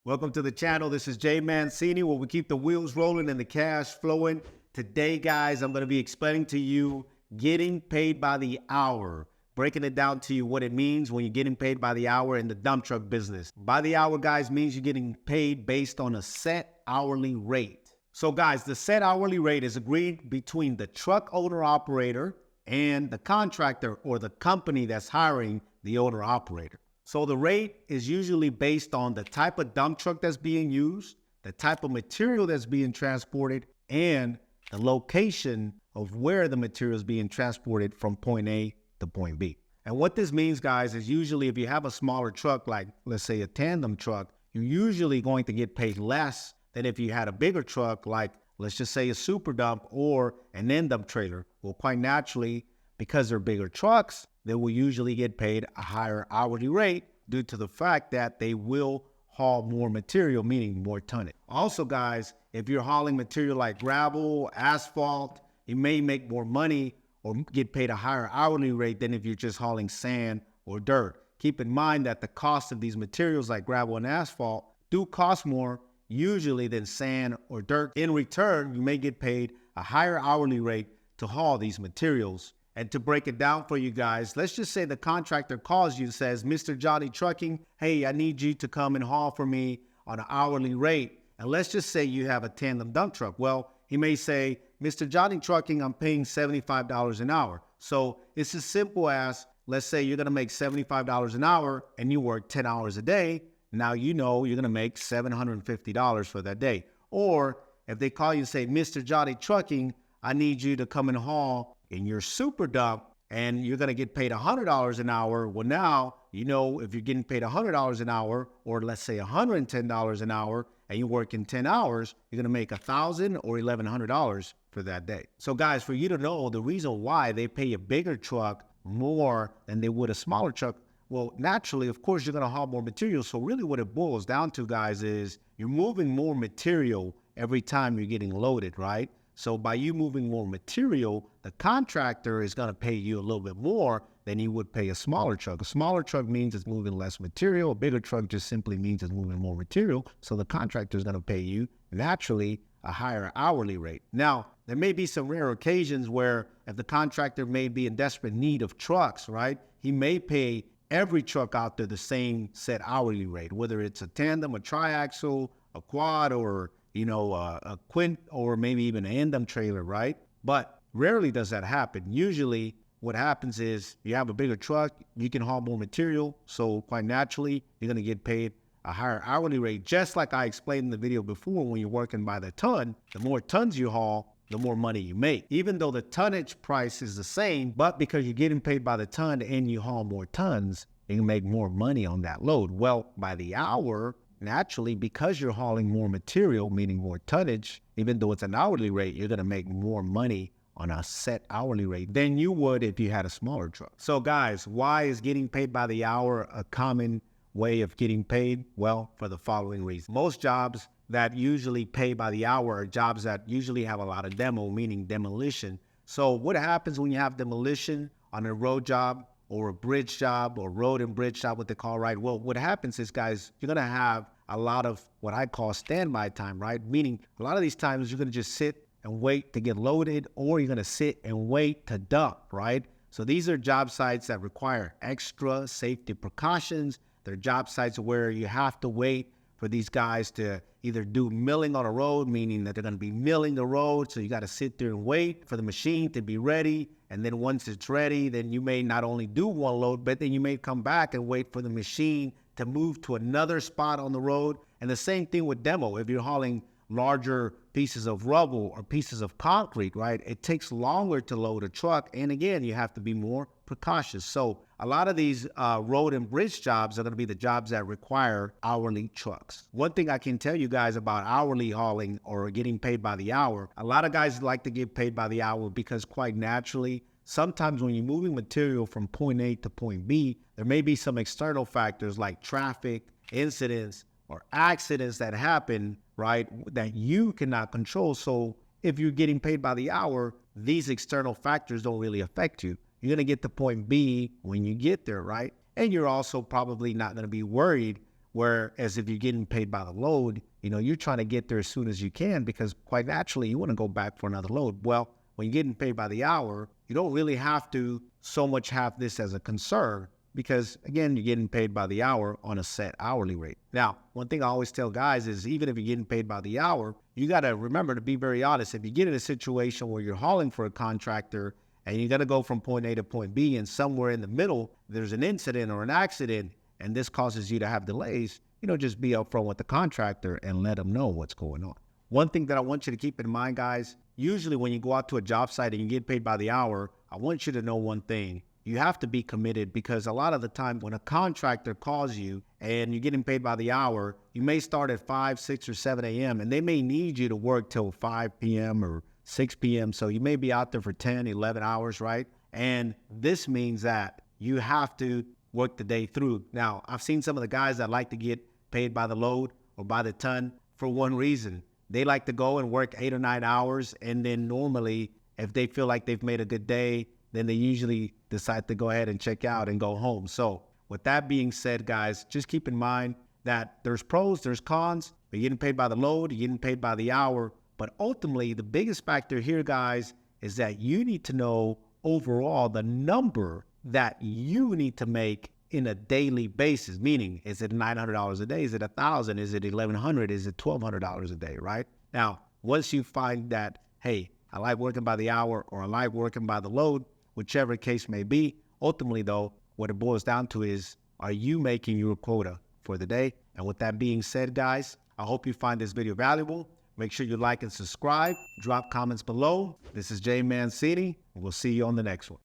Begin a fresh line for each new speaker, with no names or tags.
Welcome to the channel. This is Jay Mancini, where we keep the wheels rolling and the cash flowing. Today, guys, I'm going to be explaining to you getting paid by the hour, breaking it down to you what it means when you're getting paid by the hour in the dump truck business. By the hour, guys, means you're getting paid based on a set hourly rate. So, guys, the set hourly rate is agreed between the truck owner-operator and the contractor or the company that's hiring the owner-operator. So the rate is usually based on the type of dump truck that's being used, the type of material that's being transported, and the location of where the material is being transported from point A to point B. And what this means, guys, is usually if you have a smaller truck, like let's say a tandem truck, you're usually going to get paid less than if you had a bigger truck, like let's just say a super dump or an end dump trailer. Well, quite naturally, because they're bigger trucks, they will usually get paid a higher hourly rate due to the fact that they will haul more material, meaning more tonnage. Also, guys, if you're hauling material like gravel, asphalt, you may make more money or get paid a higher hourly rate than if you're just hauling sand or dirt. Keep in mind that the cost of these materials like gravel and asphalt do cost more usually than sand or dirt. In return, you may get paid a higher hourly rate to haul these materials. And to break it down for you guys, let's just say the contractor calls you and says, Mr. Johnny Trucking, hey, I need you to come and haul for me on an hourly rate. And let's just say you have a tandem dump truck. Well, he may say, Mr. Johnny Trucking, I'm paying $75 an hour. So it's as simple as, let's say you're going to make $75 an hour and you work 10 hours a day. Now you know you're going to make $750 for that day. Or if they call you and say, Mr. Johnny Trucking, I need you to come and haul in your super dump and you're going to get paid $100 an hour. Well, now, you know, if you're getting paid $100 an hour, or let's say $110 an hour, and you work in 10 hours, you're going to make $1,000 or $1,100 for that day. So guys, for you to know the reason why they pay a bigger truck more than they would a smaller truck, well, naturally, of course, you're going to haul more material. So really what it boils down to, guys, is you're moving more material every time you're getting loaded, right? So by you moving more material, the contractor is going to pay you a little bit more than he would pay a smaller truck. A smaller truck means it's moving less material. A bigger truck just simply means it's moving more material. So the contractor is going to pay you, naturally, a higher hourly rate. Now, there may be some rare occasions where if the contractor may be in desperate need of trucks, right, he may pay every truck out there the same set hourly rate, whether it's a tandem, a triaxle, a quad, or a quint, or maybe even an end dump trailer, right? But rarely does that happen. Usually what happens is you have a bigger truck, you can haul more material, so quite naturally, you're going to get paid a higher hourly rate. Just like I explained in the video before, when you're working by the ton, the more tons you haul, the more money you make. Even though the tonnage price is the same, but because you're getting paid by the ton and you haul more tons, you can make more money on that load. Well, by the hour, naturally, because you're hauling more material, meaning more tonnage, even though it's an hourly rate, you're going to make more money on a set hourly rate than you would if you had a smaller truck. So guys, why is getting paid by the hour a common way of getting paid? Well, for the following reason. Most jobs that usually pay by the hour are jobs that usually have a lot of demo, meaning demolition. So what happens when you have demolition on a road job or a bridge job or road and bridge job, what they call, right? Well, what happens is, guys, you're going to have a lot of what I call standby time, right? Meaning a lot of these times you're going to just sit and wait to get loaded, or you're going to sit and wait to dump, right? So these are job sites that require extra safety precautions. They're job sites where you have to wait for these guys to either do milling on a road, meaning that they're going to be milling the road. So you got to sit there and wait for the machine to be ready. And then once it's ready, then you may not only do one load, but then you may come back and wait for the machine to move to another spot on the road. And the same thing with demo. If you're hauling larger pieces of rubble or pieces of concrete, right, it takes longer to load a truck. And again, you have to be more precautious. So a lot of these road and bridge jobs are going to be the jobs that require hourly trucks. One thing I can tell you guys about hourly hauling or getting paid by the hour, a lot of guys like to get paid by the hour because quite naturally, sometimes when you're moving material from point A to point B, there may be some external factors like traffic, incidents, or accidents that happen, right, that you cannot control. So if you're getting paid by the hour, these external factors don't really affect you. You're going to get to point B when you get there, right? And you're also probably not going to be worried Whereas if you're getting paid by the load, you're trying to get there as soon as you can because quite naturally you want to go back for another load. Well, when you're getting paid by the hour, you don't really have to so much have this as a concern because, again, you're getting paid by the hour on a set hourly rate. Now, one thing I always tell guys is even if you're getting paid by the hour, you got to remember to be very honest. If you get in a situation where you're hauling for a contractor and you got to go from point A to point B and somewhere in the middle, there's an incident or an accident and this causes you to have delays, just be upfront with the contractor and let them know what's going on. One thing that I want you to keep in mind, guys, usually when you go out to a job site and you get paid by the hour, I want you to know one thing. You have to be committed because a lot of the time when a contractor calls you and you're getting paid by the hour, you may start at 5, 6, or 7 a.m. and they may need you to work till 5 p.m. or 6 p.m. So you may be out there for 10, 11 hours, right? And this means that you have to work the day through. Now, I've seen some of the guys that like to get paid by the load or by the ton for one reason. They like to go and work 8 or 9 hours. And then normally, if they feel like they've made a good day, then they usually decide to go ahead and check out and go home. So with that being said, guys, just keep in mind that there's pros, there's cons. You're getting paid by the load, you're getting paid by the hour. But ultimately, the biggest factor here, guys, is that you need to know overall the number that you need to make in a daily basis, meaning is it $900 a day? Is it $1,000? Is it $1,100? Is it $1,200 a day, right? Now, once you find that, hey, I like working by the hour or I like working by the load, whichever case may be, ultimately though, what it boils down to is, are you making your quota for the day? And with that being said, guys, I hope you find this video valuable. Make sure you like and subscribe, drop comments below. This is Jay Mancini, and we'll see you on the next one.